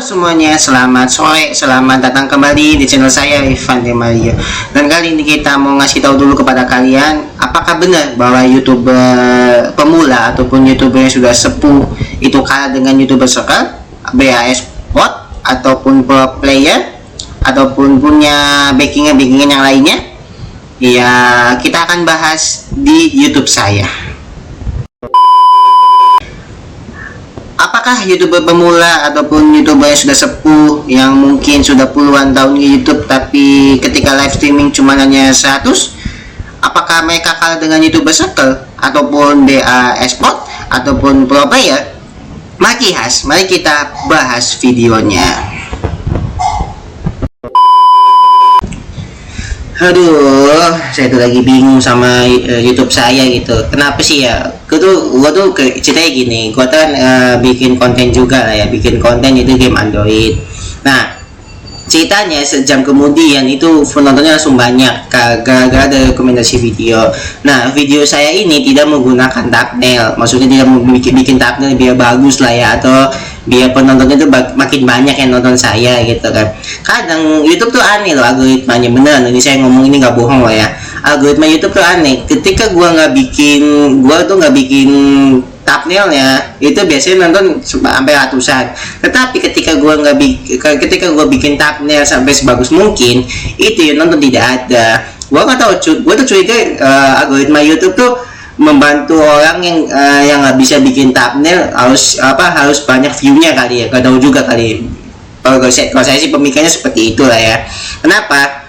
semuanya, selamat sore, selamat datang kembali di channel saya Ivan Demario. Dan kali ini kita mau ngasih tahu dulu kepada kalian, apakah benar bahwa YouTuber pemula ataupun YouTuber yang sudah sepuh itu kalah dengan YouTuber sekarang, BAS bot ataupun pro player ataupun punya backingan yang lainnya? Ya, kita akan bahas di YouTube saya. Apakah YouTuber pemula ataupun YouTuber yang sudah sepuh yang mungkin sudah puluhan tahun di YouTube tapi ketika live streaming cuma hanya 100, apakah mereka kalah dengan YouTuber circle ataupun BA Esport ataupun pro player? Mari kita bahas videonya. Aduh, saya tuh lagi bingung sama YouTube saya gitu. Kenapa sih ya? Gua tuh ceritanya gini, gua tuh kan bikin konten juga lah ya, bikin konten itu game Android. Nah, ceritanya sejam kemudian itu penontonnya langsung banyak gara-gara ada rekomendasi video. Nah, video saya ini tidak menggunakan thumbnail, maksudnya tidak mau bikin thumbnail biar bagus lah ya, atau biar penontonnya itu makin banyak yang nonton saya gitu kan. Kadang YouTube tuh aneh loh algoritmanya, beneran ini saya ngomong ini nggak bohong loh ya. Algoritma YouTube tuh aneh. Ketika gua nggak bikin thumbnailnya, itu biasanya nonton sampai ratusan. Tetapi ketika gua bikin thumbnail sampai sebagus mungkin, itu yang nonton tidak ada. Gua nggak tahu, gua tuh curiga algoritma YouTube tuh membantu orang yang nggak bisa bikin thumbnail harus banyak view-nya kali ya. Gak tahu juga kali. Kalau saya sih pemikirannya seperti itulah ya. Kenapa?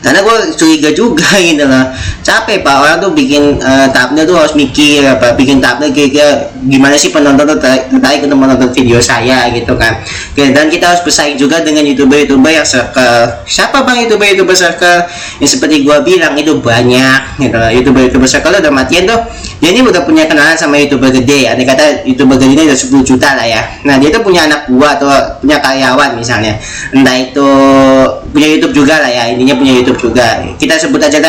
Karena gue curiga juga gitu loh. Capek pak, orang tuh bikin thumbnail tuh harus mikir bikin thumbnail kira-kira gimana sih penonton tuh tertarik untuk menonton video saya gitu kan. Dan kita harus bersaing juga dengan youtuber yang circle. Siapa bang youtuber circle? Yang seperti gue bilang itu banyak gitu loh. Youtuber circle udah matian tuh. Dia ini udah punya kenalan sama youtuber gede. Andai kata youtuber gede ini udah 10 juta lah ya. Nah dia tuh punya anak buah atau punya karyawan misalnya. Entah itu punya YouTube juga lah ya, intinya punya YouTube juga. Kita sebut aja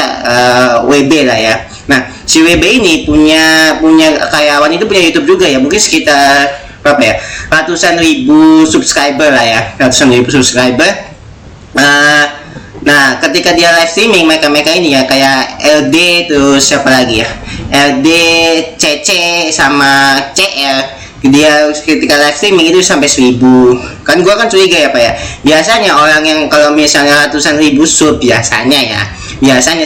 WB lah ya. Nah, si WB ini punya karyawan itu punya YouTube juga ya, mungkin sekitar berapa ya? Ratusan ribu subscriber lah ya, ratusan ribu subscriber. Nah, ketika dia live streaming mereka ini ya kayak LD terus siapa lagi ya? LD, CC sama CL. Dia ketika live streaming itu sampai 1000. Kan gua kan curiga ya pak ya, biasanya orang yang kalau misalnya ratusan ribu sub biasanya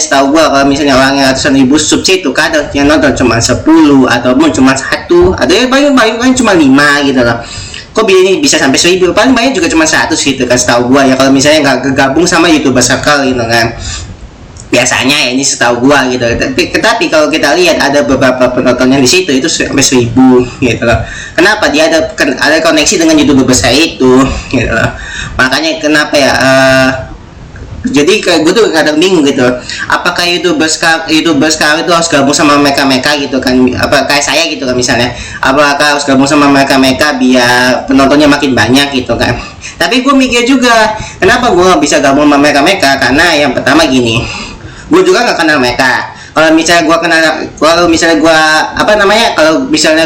setahu gua kalau misalnya orang yang ratusan ribu sub itu kadang yang nonton cuma 10 ataupun cuma 1, ada yang paling cuma 5 gitu loh. Kok ini bisa sampai 1000, paling banyak juga cuma 100 gitu kan setahu gua ya, kalau misalnya nggak gabung sama YouTuber circle gitu kan. Biasanya ya ini setahu gua gitu. Tapi kalau kita lihat ada beberapa penonton yang di situ itu sampai 1000 gitu loh. Kenapa? Dia ada koneksi dengan YouTuber besar itu gitu loh. Makanya kenapa ya jadi kayak gue tuh kadang bingung gitu. Apakah YouTuber sekarang itu harus gabung sama mereka gitu kan? Apa kayak saya gitu kan misalnya? Apakah harus gabung sama mereka biar penontonnya makin banyak gitu kan? Tapi gue mikir juga, kenapa gue nggak bisa gabung sama mereka? Karena yang pertama gini, gue juga nggak kenal mereka. Kalau misalnya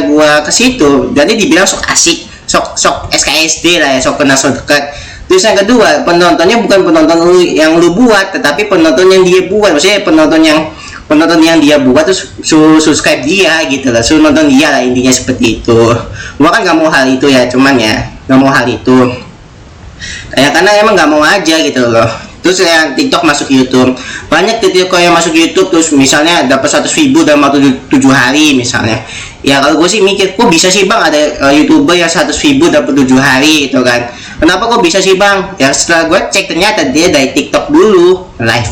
gue ke situ, jadi dibilang sok asik, sok SKSD lah ya, sok kenal sok dekat. Terus yang kedua, penontonnya bukan penonton yang lu buat, tetapi penonton yang dia buat. Maksudnya penonton yang dia buat terus subscribe dia gitu lah, nonton dia lah, intinya seperti itu. Gua kan nggak mau hal itu ya, cuman ya nggak mau hal itu. Ya karena emang nggak mau aja gitu loh. Terus yang TikTok masuk YouTube, banyak TikTok yang masuk YouTube terus misalnya dapat 100.000 dalam waktu 7 hari misalnya. Ya kalau gue sih mikir, kok bisa sih bang ada YouTuber yang 100.000 dapat 7 hari gitu kan? Kenapa kok bisa sih bang? Ya setelah gue cek ternyata dia dari TikTok dulu, live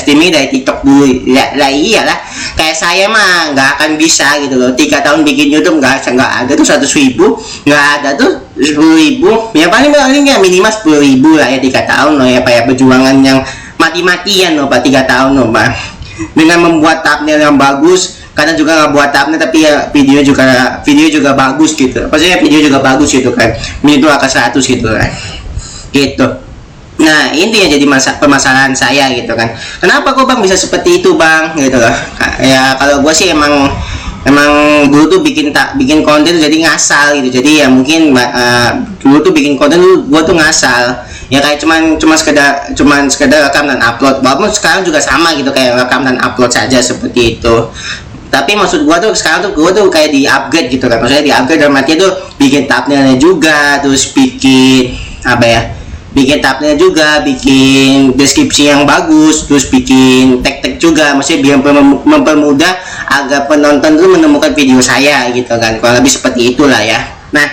streaming dari TikTok dulu. Ya iyalah, kayak saya mah nggak akan bisa gitu loh. 3 tahun bikin YouTube nggak ada tuh 100.000, nggak ada tuh 10.000. Ya paling ya minimal 10.000 lah ya 3 tahun loh ya, kayak perjuangan yang mati-matian loh pak, 3 tahun loh pak. Dengan membuat thumbnail yang bagus, kadang juga nggak buat thumbnail tapi ya video juga bagus gitu. Maksudnya video juga bagus gitu kan, itu angka 100 gitu kan, gitu. Nah intinya jadi permasalahan saya gitu kan, kenapa kok bang bisa seperti itu bang gitu loh. Ya kalau gue sih emang emang dulu tuh bikin konten tuh jadi ngasal gitu. Jadi ya mungkin dulu tuh bikin konten tuh gua tuh ngasal ya, kayak cuman sekedar rekam dan upload. Walaupun sekarang juga sama gitu, kayak rekam dan upload saja seperti itu. Tapi maksud gua tuh sekarang tuh gua tuh kayak di upgrade gitu kan, maksudnya di upgrade dalam arti tuh bikin thumbnailnya juga, terus bikin apa ya, bikin thumbnail juga, bikin deskripsi yang bagus, terus bikin tag-tag juga, maksudnya biar mempermudah agar penonton tuh menemukan video saya gitu kan, kurang lebih seperti itulah ya. Nah,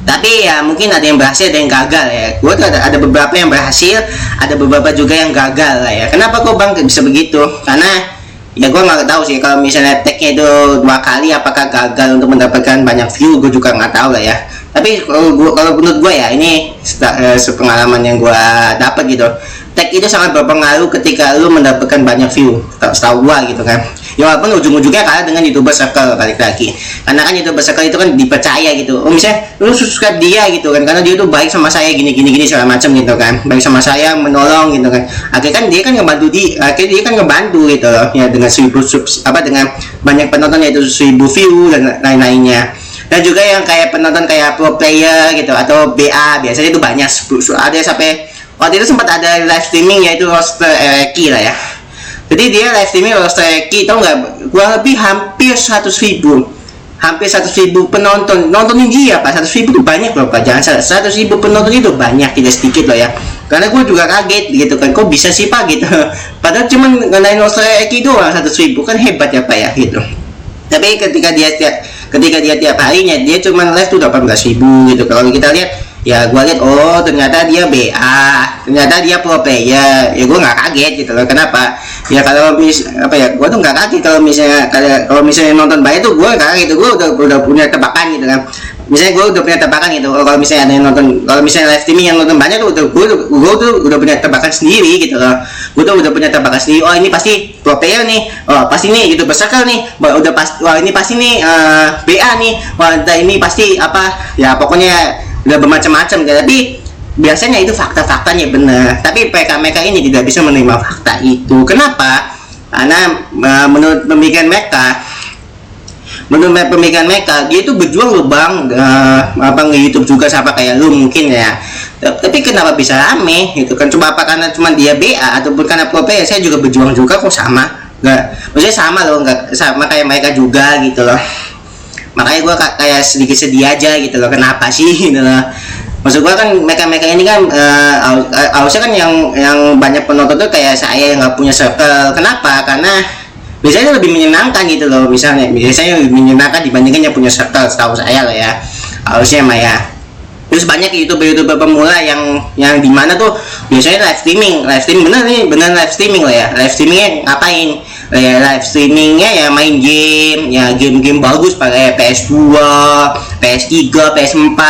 tapi ya mungkin ada yang berhasil, ada yang gagal ya. Gue tuh ada beberapa yang berhasil, ada beberapa juga yang gagal lah ya. Kenapa kok bang bisa begitu? Karena ya gue nggak tahu sih, kalau misalnya tagnya itu 2 kali apakah gagal untuk mendapatkan banyak view, gue juga nggak tahu lah ya. Tapi kalau menurut gue ya, ini sepengalaman yang gue dapat gitu, tag itu sangat berpengaruh ketika lu mendapatkan banyak view, setahu gue gitu kan. Ya walaupun ujung-ujungnya kalah dengan YouTuber Circle balik lagi, karena kan YouTuber Circle itu kan dipercaya gitu. Oh misalnya lu subscribe dia gitu kan, karena dia tuh baik sama saya gini segala macam gitu kan, baik sama saya, menolong gitu kan. Akhirnya kan dia kan ngebantu gitu loh ya, dengan 1000 dengan banyak penonton, yaitu 1000 view dan lain-lainnya. Dan juga yang kayak penonton kayak pro player gitu atau BA, biasanya itu banyak, ada sampai waktu itu sempat ada live streaming yaitu roster Eki lah ya. Jadi dia live streaming roster Eki, tau nggak, kurang lebih hampir 100.000 penonton nontonin dia pak. 100.000 itu banyak loh pak, jangan salah, 100.000 penonton itu banyak, tidak sedikit loh ya. Karena gue juga kaget gitu kan, kok bisa sih pak gitu, padahal cuma ngenain roster Eki doang 100.000, kan hebat ya pak ya gitu. Tapi ketika dia tiap harinya dia cuma live tuh 18.000 gitu. Kalau kita lihat ya, gua lihat oh ternyata dia BA, ternyata dia pro player, ya gua nggak kaget gitu loh. Kenapa ya, kalau gua tuh nggak kaget kalau misalnya nonton banyak tuh gua nggak kaget gitu. Gua udah punya tebakan gitu kan. Misalnya gue udah punya tebakan gitu, kalau misalnya ada yang nonton, kalau misalnya live streaming yang nonton banyak tuh gue tuh udah punya tebakan sendiri gitu loh. Gue tuh udah punya tebakan sendiri, oh ini pasti pro player nih, oh pasti nih gitu berserkel nih, udah wah ini pasti nih BA nih, wah ini pasti apa ya, pokoknya udah bermacam-macam. Tapi biasanya itu fakta-faktanya benar, tapi mereka ini tidak bisa menerima fakta itu. Kenapa? Karena menurut pemikiran mereka dia itu berjuang loh bang, nge-YouTube juga sama kayak lu mungkin ya. Tapi kenapa bisa rame gitu kan? Coba apa karena cuma dia BA ataupun karena pro player? Saya juga berjuang juga kok, sama nggak, maksudnya sama loh, nggak sama kayak mereka juga gitu loh. Makanya gue kayak sedikit sedih aja gitu loh, kenapa sih gitu loh. Maksud gue kan mereka ini kan harusnya kan yang banyak penonton tuh kayak saya yang nggak punya circle. Kenapa? Karena biasanya lebih menyenangkan gitu loh, biasanya lebih menyenangkan dibandingkan yang punya circle, setahu saya lah ya, harusnya mah ya. Terus banyak youtuber pemula yang dimana tuh biasanya live streaming bener live streaming lah ya. Live streamingnya ngapain ya? Live streamingnya ya main game ya, game bagus pakai PS2, PS3, PS4.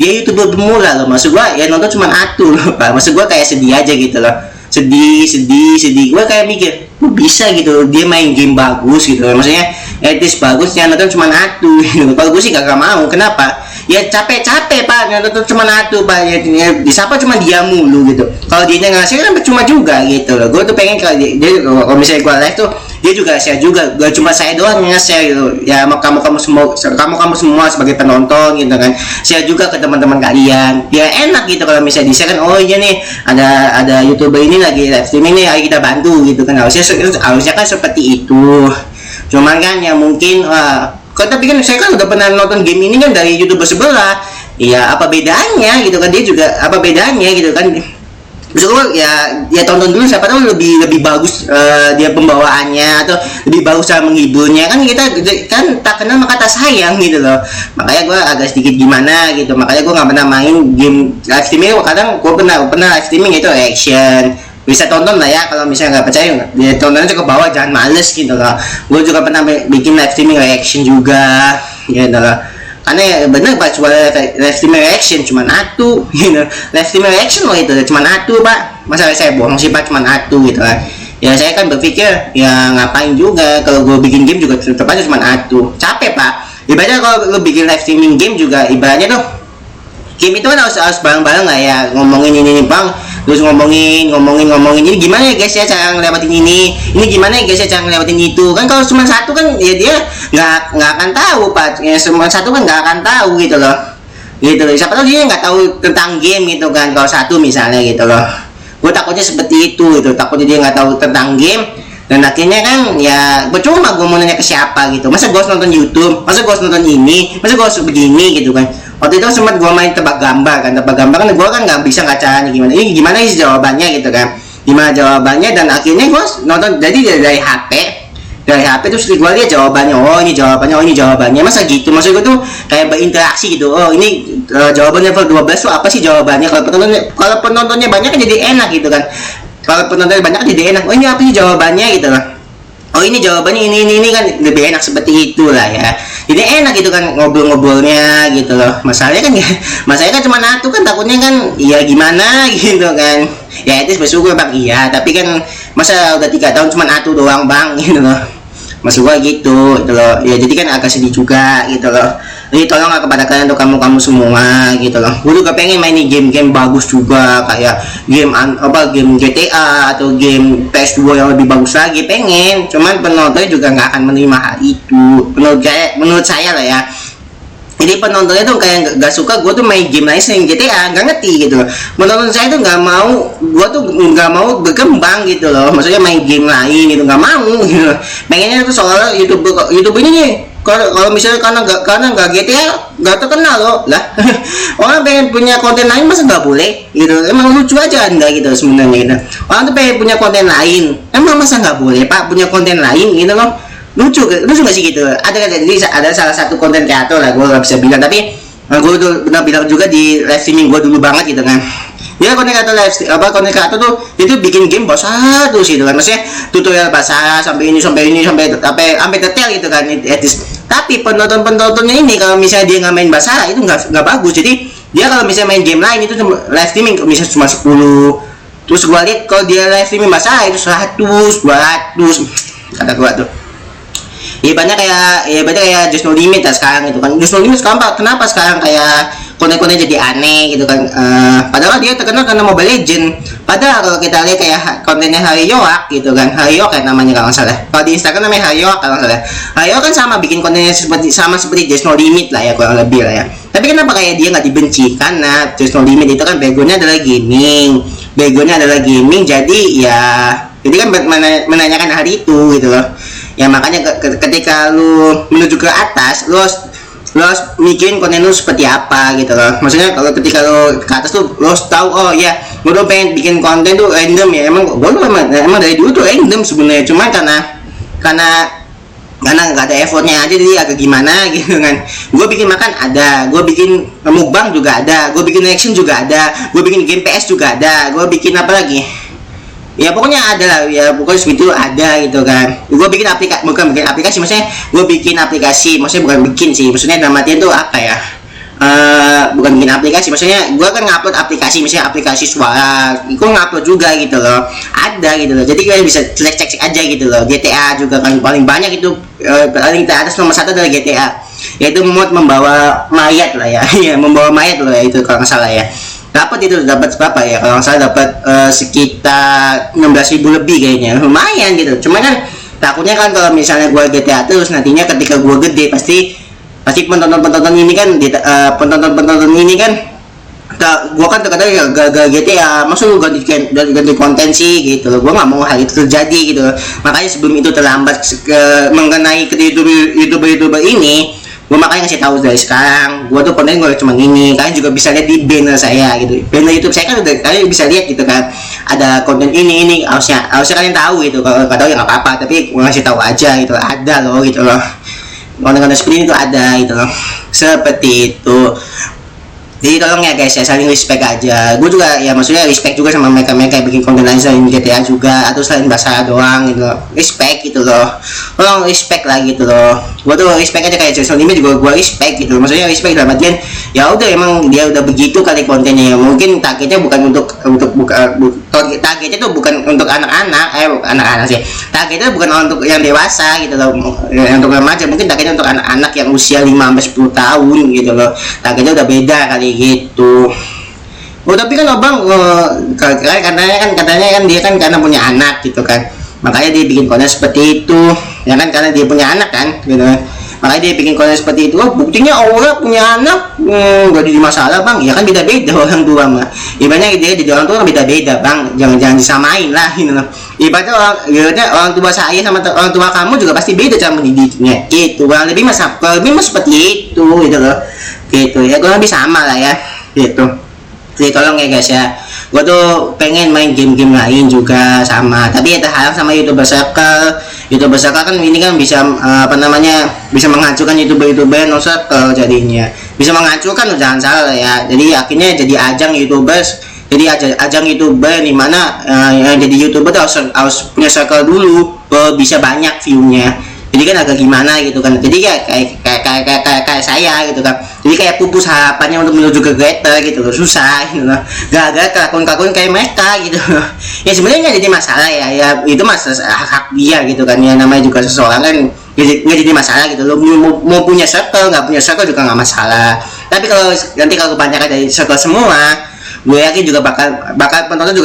Dia youtuber pemula loh, maksud gua ya nonton cuma atu loh pak. Maksud gua kayak sedih aja gitu loh, sedih. Gua kayak mikir, kok bisa gitu dia main game bagus gitu, maksudnya etis bagus, yang nonton cuma atu gitu. Kalau gue sih gak mau. Kenapa? Ya capek pak, nonton cuma atu pak, ya disapa cuma dia mulu gitu. Kalau dia ngasih kan percuma juga gitu loh. Gue tuh pengen kalau misalnya gue live tuh dia juga share juga, gak cuma saya doang yang nge-share gitu ya, kamu semua sebagai penonton gitu kan, share juga ke teman-teman kalian, ya enak gitu kalau misalnya di-share kan. Oh iya nih ada youtuber ini lagi live streaming nih, ayo kita bantu gitu kan. Harusnya kan seperti itu. Cuman kan ya mungkin tapi kan saya kan udah pernah nonton game ini kan dari youtuber sebelah, ya apa bedanya gitu kan, dia juga apa bedanya gitu kan. Maksud ya tonton dulu, siapa tahu lebih bagus dia pembawaannya atau lebih bagus cara menghiburnya kan. Kita kan tak kenal maka tak sayang gitu loh. Makanya gue agak sedikit gimana gitu, makanya gue nggak pernah main game live streaming. Kadang gue pernah live streaming itu reaction, bisa tonton lah ya. Kalau misalnya nggak percaya ya tonton aja ke bawah, jangan males gitu loh. Gue juga pernah bikin live streaming reaction juga gitu loh. Karena ya bener pak, cuma live streaming reaction cuma atu gitu. Live streaming reaction loh itu cuma atu pak, masa saya bohong sih pak, cuma atu gitu kan. Ya saya kan berpikir ya ngapain juga, kalau gue bikin game juga tetap aja cuma atu, capek pak. Ibaratnya kalau lo bikin live streaming game juga ibaratnya tuh game itu kan harus bareng-bareng lah ya, ngomongin ini bang, terus ngomongin ini gimana ya guys ya cara ngelewatin ini gimana ya guys ya cara ngelewatin itu kan. Kalau cuma satu kan ya dia nggak akan tahu pak ya, cuma satu kan nggak akan tahu gitu loh, siapa tahu dia nggak tahu tentang game gitu kan kalau satu misalnya gitu loh. Gue takutnya seperti itu gitu, takutnya dia nggak tahu tentang game dan akhirnya kan ya percuma gue mau nanya ke siapa gitu. Masa gue harus nonton YouTube, masa gue harus nonton ini, masa gue harus begini gitu kan. Waktu itu sempat gue main tebak gambar kan gue kan nggak bisa caranya gimana sih jawabannya gitu kan, gimana jawabannya. Dan akhirnya gue nonton jadi dari HP terus gue lihat jawabannya, oh ini jawabannya, masa gitu. Maksud gue tuh kayak berinteraksi gitu, oh ini jawabannya level 12 tuh apa sih jawabannya. Kalau penontonnya banyak kan jadi enak gitu kan, kalau penontonnya banyak kan jadi enak, oh ini apa sih jawabannya gitu loh, oh ini jawabannya ini kan lebih enak seperti itulah ya. Jadi enak gitu kan ngobrol-ngobrolnya gitu loh. Masalahnya kan cuma satu kan, takutnya kan ya gimana gitu kan. Ya itu bersyukur bang iya, tapi kan masa udah 3 tahun cuma satu doang bang gitu loh. Maksud gua gitu loh. Ya jadi kan agak sedih juga gitu loh. Jadi tolong kepada kalian untuk kamu semua gitu loh. Gue juga pengen mainin game-game bagus juga kayak game GTA atau game PS2 yang lebih bagus lagi pengen. Cuman penontonnya juga nggak akan menerima hal itu. Menurut saya lah ya. Jadi penontonnya tuh kayak gak suka gue tuh main game lain selain GTA, nggak ngerti gitu loh. Penonton saya tuh nggak mau, gue tuh nggak mau berkembang gitu loh. Maksudnya main game lain gitu nggak mau gitu loh. Pengennya tuh soalnya YouTube ini nih. Kalau misalnya karena nggak GTA nggak terkenal loh lah. Orang pengen punya konten lain masa nggak boleh gitu. Emang lucu aja anda gitu sebenarnya gitu. Orang tuh pengen punya konten lain, emang masa nggak boleh pak punya konten lain gitu loh. Lucu nggak sih gitu. Ada salah satu konten kreator lah, gue nggak bisa bilang, tapi gue udah pernah bilang juga di live streaming gue dulu banget gitu kan. Dia konten kreator tuh itu bikin game bahasa terus gitu kan, maksudnya tutorial bahasa sampai detail gitu kan etis. Tapi penontonnya ini kalau misalnya dia nggak main bahasa itu nggak bagus. Jadi dia kalau misalnya main game lain itu live streaming misalnya cuma 10, terus gue lihat kalau dia live streaming bahasa itu 100 200 kata gue tuh. Ya banyak kayak Just No Limit lah sekarang gitu kan. Just No Limit sekarang kenapa sekarang kayak konten-konten jadi aneh gitu kan. Padahal dia terkenal karena Mobile Legend. Padahal kalau kita lihat kayak kontennya Haryoak gitu kan, Haryoak kayak namanya kalau nggak salah. Kalau di Instagram namanya Haryoak kalau nggak salah. Haryoak kan sama bikin kontennya seperti Just No Limit lah ya kurang lebih lah ya. Tapi kenapa kayak dia nggak dibenci? Karena Just No Limit itu kan backgroundnya adalah gaming, jadi kan menanyakan hal itu gitu loh. Ya makanya ketika lu menuju ke atas lu harus mikirin konten lu seperti apa gitu loh. Maksudnya kalau ketika lu ke atas tuh lu harus tahu, oh ya gue tuh pengen bikin konten tuh random ya. Emang gue tuh emang dari dulu tuh random sebenarnya, cuma karena nggak ada effortnya aja jadi agak gimana gitu kan. Gue bikin makan ada, gue bikin mukbang juga ada, gue bikin action juga ada, gue bikin game PS juga ada, gue bikin apa lagi ya pokoknya ada lah ya, pokoknya segitu ada gitu kan. Gue bikin bukan bikin aplikasi, maksudnya gue bikin aplikasi, maksudnya bukan bikin sih, maksudnya dalam artian tuh apa ya, bukan bikin aplikasi, maksudnya gue kan ngupload aplikasi, misalnya aplikasi suara gue ngupload juga gitu loh, ada gitu loh. Jadi kalian bisa cek aja gitu loh. GTA juga kan paling banyak itu, paling atas nomor 1 adalah GTA, yaitu membawa mayat lah ya. Ya membawa mayat loh ya, itu kalau nggak salah ya. Dapat berapa ya kalau nggak salah, dapat sekitar 16.000 lebih kayaknya, lumayan gitu. Cuma kan takutnya kan kalau misalnya gue GTA terus nantinya ketika gue gede pasti penonton ini kan penonton ini kan gue kan terkadang ya gagal GTA, maksud lu ganti konten sih gitu loh. Gue nggak mau hal itu terjadi gitu loh. Makanya sebelum itu terlambat mengenai ke youtuber ini, gue makanya ngasih tahu dari sekarang. Gue tuh konten gue cuma gini. Kalian juga bisa lihat di banner saya gitu, banner YouTube saya kan udah kalian bisa lihat gitu kan, ada konten ini harusnya kalian tahu gitu. Kalau nggak tahu ya nggak apa-apa, tapi gue ngasih tahu aja gitu, ada loh gitu loh, konten-konten seperti itu ada gitu loh, seperti itu. Jadi tolong ya guys ya, saling respect aja. Gue juga ya maksudnya respect juga sama mereka yang bikin konten lain selain GTA juga, atau selain bahasa doang gitu loh. Respect gitu loh, tolong respect lah gitu loh. Gue tuh respect aja kayak Just No Limit juga gue respect gitu. Maksudnya respect dalam artian ya udah emang dia udah begitu kali kontennya ya. Mungkin targetnya bukan targetnya tuh bukan untuk anak-anak sih. Targetnya bukan untuk yang dewasa gitu loh, yang untuk remaja. Mungkin targetnya untuk anak-anak yang usia 5-10 tahun gitu loh. Targetnya udah beda kali gitu. Oh tapi kan abang katanya kan dia kan karena punya anak gitu kan, makanya dia bikin konten seperti itu ya kan, karena dia punya anak kan gitu kan, makanya dia bikin konten seperti itu. Oh, buktinya Aura punya anak nggak jadi masalah bang, ya kan beda-beda orang tua mah, ibaratnya dia jadi orang tua beda-beda bang, jangan disamain lah gitu loh. Ibaratnya orang tua saya sama orang tua kamu juga pasti beda cara mendidiknya gitu, kurang lebih mas seperti itu gitu loh, gitu ya, kurang lebih sama lah ya gitu. Jadi tolong ya guys ya, gue tuh pengen main game-game lain juga sama, tapi ya terhalang sama YouTuber Circle. YouTuber Circle kan ini kan bisa bisa menghancurkan YouTuber no circle, jadinya bisa menghancurkan, jangan salah ya. Jadi akhirnya jadi ajang YouTubers, jadi ajang YouTuber di mana yang jadi YouTuber tuh harus punya circle dulu, bisa banyak view-nya. Jadi kan agak gimana gitu kan, jadi ya kayak saya gitu kan, jadi kayak pupus harapannya untuk menuju ke greater gitu loh, susah gitu loh, gak kakun kayak mereka gitu loh. Ya sebenarnya nggak jadi masalah ya itu mas hak dia gitu kan, ya namanya juga seseorang kan nggak jadi masalah gitu loh, mau punya circle nggak punya circle juga nggak masalah. Tapi kalau nanti kalau kebanyakan dari circle semua, gue yakin juga bakal penonton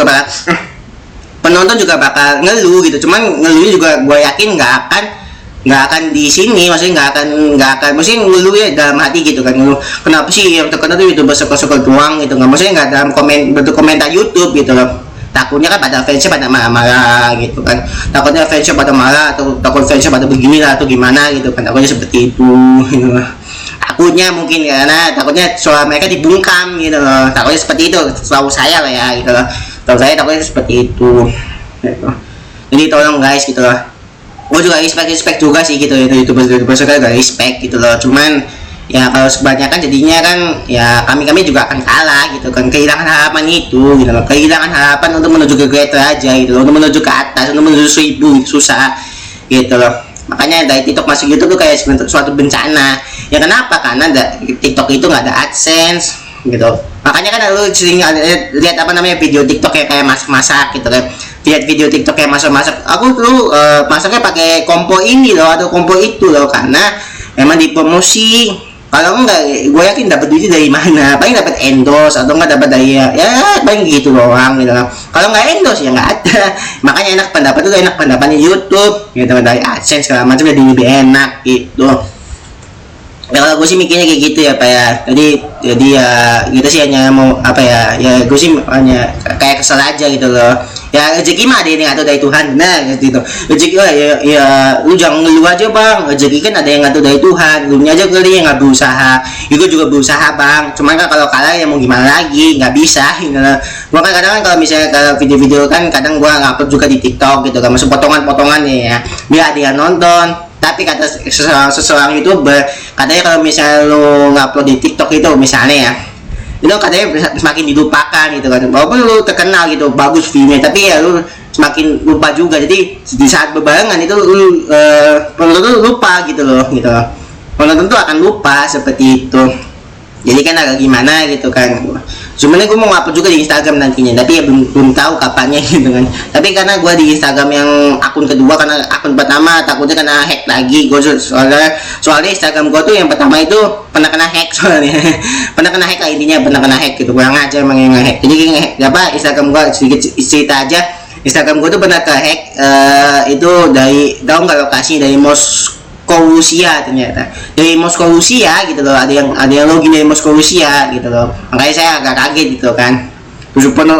juga bakal ngeluh gitu. Cuman ngeluhnya juga gue yakin nggak akan di sini, maksudnya nggak akan maksudnya ngeluh ya dalam hati gitu kan, ngeluh kenapa sih yang terkenal tuh YouTuber circle doang gitu, nggak, maksudnya nggak dalam bentuk komentar YouTube gitu loh. Takutnya kan pada fansnya pada marah-marah gitu kan, takutnya fansnya pada marah atau takut fansnya pada begini lah atau gimana gitu kan, takutnya seperti itu gitu loh. Takutnya mungkin karena takutnya soal mereka dibungkam gitu loh, takutnya seperti itu, setahu saya lah ya gitu loh, setahu saya takutnya seperti itu gitu. Jadi tolong guys gitu loh, gue juga respect juga sih gitu, YouTuber juga gak respect gitu loh. Cuman ya kalau kebanyakan jadinya kan ya kami juga akan kalah gitu kan, kehilangan harapan itu gitu loh, kehilangan harapan untuk menuju ke greater aja gitu loh, untuk menuju ke atas, untuk menuju 1000 susah gitu loh. Makanya dari TikTok masuk YouTube tuh kayak suatu bencana ya. Kenapa? Karena TikTok itu nggak ada AdSense gitu. Makanya kan lu sering lihat video TikTok kayak masak gitu kan, lihat video TikTok kayak masak aku tuh masaknya pakai kompor ini loh atau kompor itu loh, karena memang dipromosi. Kalau enggak, gue yakin dapat duitnya dari mana, paling dapat endorse atau enggak dapat dari ya paling gitu doang gitu loh. Kalau nggak endorse ya nggak ada. Makanya enak pendapatnya YouTube gitu, dari AdSense segala macam jadi lebih enak gitu. Ya kalau gue sih mikirnya kayak gitu ya Pak ya. Jadi ya gitu sih, hanya mau ya gue sih hanya kayak kesel aja gitu loh. Ya rezeki mah ada yang ngatur dari Tuhan, nah gitu. Rezeki ya lu jangan ngeluh aja bang, rezeki kan ada yang ngatur dari Tuhan, lu aja kali yang nggak berusaha. Gue juga berusaha bang, cuman kan kalau kalah ya mau gimana lagi, nggak bisa gitu loh. Gue kan kadang kalau misalnya kalau video-video kan kadang gue ngupload juga di TikTok gitu kan, masuk potongan-potongan ya, biar ada yang nonton. Tapi kata seseorang YouTuber, katanya kalau misalnya lu ngupload di TikTok itu misalnya ya, itu katanya semakin dilupakan gitu kan, walaupun lu terkenal gitu, bagus view-nya, tapi ya lu semakin lupa juga. Jadi di saat berbarengan itu lu penonton lupa gitu loh, penonton tuh akan lupa seperti itu. Jadi kan agak gimana gitu kan. Sebenarnya gue mau upload juga di Instagram nantinya, tapi ya belum tahu kapannya gitu kan. Tapi karena gue di Instagram yang akun kedua, karena akun pertama takutnya kena hack lagi. Gue soalnya Instagram gue tuh yang pertama itu pernah kena hack soalnya. Pernah kena hack lah, intinya pernah kena hack gitu. Kurang aja emang yang hack. Jadi Instagram gue sedikit cerita aja. Instagram gue tuh pernah ke hack itu dari tahu nggak lokasinya, dari Rusia, ternyata dari Moskow Rusia gitu loh, ada yang login dari Moskow Rusia gitu loh. Makanya saya agak kaget gitu kan. Terus follow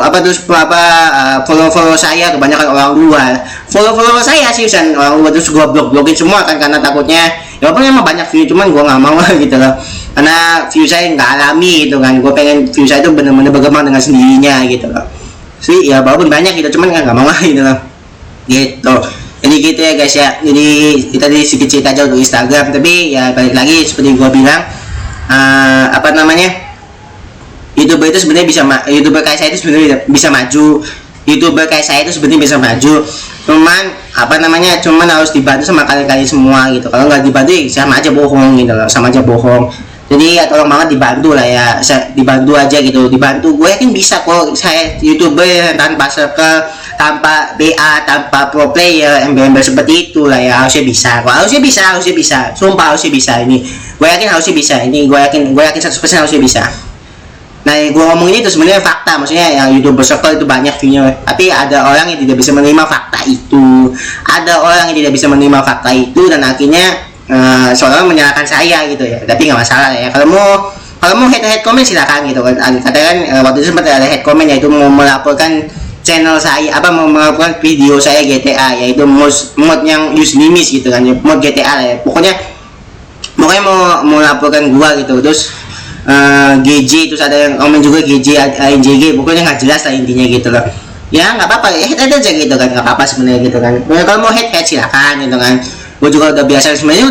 saya kebanyakan orang luar, follow saya sih orang luar, terus gua blokin semua kan, karena takutnya ya walaupun emang banyak view, cuman gua nggak mau gitu loh, karena view saya nggak alami gitu kan. Gua pengen view saya itu benar-benar berkembang dengan sendirinya gitu loh sih, ya walaupun banyak gitu, cuman nggak mau gitu loh gitu. Jadi gitu ya guys ya, jadi kita sedikit cerita aja untuk Instagram. Tapi ya balik lagi seperti gua bilang, YouTuber itu sebenarnya YouTuber kayak saya itu sebenarnya bisa maju. YouTuber kayak saya itu sebenarnya bisa maju, cuman harus dibantu sama kalian semua gitu. Kalau nggak dibantu ya sama aja bohong gitu loh, sama aja bohong. Jadi ya tolong banget dibantu lah ya, dibantu aja gitu, dibantu. Gue yakin bisa kok saya YouTuber tanpa circle, tanpa BA, tanpa pro player, ember-ember seperti itu lah ya, harusnya bisa kok, harusnya bisa, sumpah harusnya bisa. Ini gue yakin harusnya bisa, ini gue yakin 100% harusnya bisa. Nah, yang gue ngomongin itu sebenarnya fakta, maksudnya yang YouTuber Circle itu banyak view-nya, tapi ada orang yang tidak bisa menerima fakta itu, ada orang yang tidak bisa menerima fakta itu, dan akhirnya seolah menyalahkan saya gitu ya. Tapi nggak masalah ya, kalau mau head comment silakan gitu kan. Katakan waktu itu sempat ada head comment, yaitu mau melaporkan channel saya, mau melaporkan video saya GTA, yaitu mod yang use limits gitu kan, mod GTA lah ya. Pokoknya mau melaporkan gua gitu. Terus GJ, terus ada yang komen juga GJ NJG, pokoknya nggak jelas lah intinya gitu loh. Ya nggak apa-apa, head aja gitu kan, nggak apa-apa sebenarnya gitu kan. Kalau mau head silakan gitu kan. Gue juga udah biasa sebenarnya,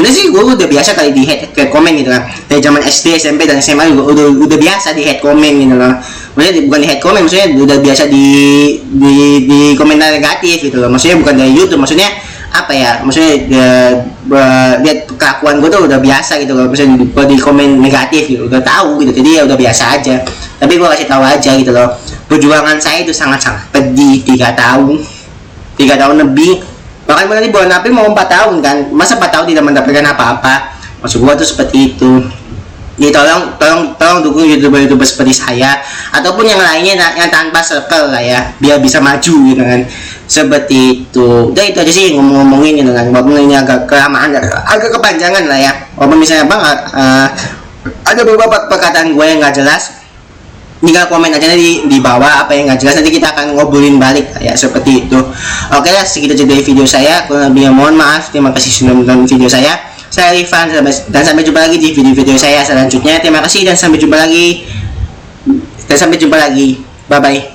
sih gue udah biasa kali di head komen gitu kan. Dari zaman SD, SMP dan SMA juga udah biasa di head komen gitu loh. Maksudnya bukan di head komen, maksudnya udah biasa di komentar negatif gitu loh. Maksudnya bukan dari YouTube, maksudnya apa ya, maksudnya lihat kelakuan gue tuh udah biasa gitu loh. Maksudnya di komen negatif gitu, udah tahu gitu, jadi ya udah biasa aja. Tapi gue kasih tahu aja gitu loh, perjuangan saya itu sangat-sangat pedih. 3 tahun lebih, bahkan nanti bulan April mau 4 tahun kan, masa 4 tahun tidak mendapatkan apa-apa. Maksud gue tuh seperti itu. Jadi tolong dukung YouTuber seperti saya ataupun yang lainnya yang tanpa circle lah ya, biar bisa maju gitu kan. Seperti itu. Udah itu aja sih ngomongin gitu kan. Walaupun ini agak kelamaan, agak kepanjangan lah ya. Walaupun misalnya bang ada beberapa perkataan gue yang nggak jelas, tinggal komen aja di bawah apa yang nggak jelas, nanti kita akan ngobrolin balik ya, seperti itu. Oke lah, segitu aja dari video saya. Kurang lebihnya mohon maaf. Terima kasih sudah menonton video saya. Saya Rifan, dan sampai jumpa lagi di video-video saya selanjutnya. Terima kasih dan sampai jumpa lagi. Bye bye.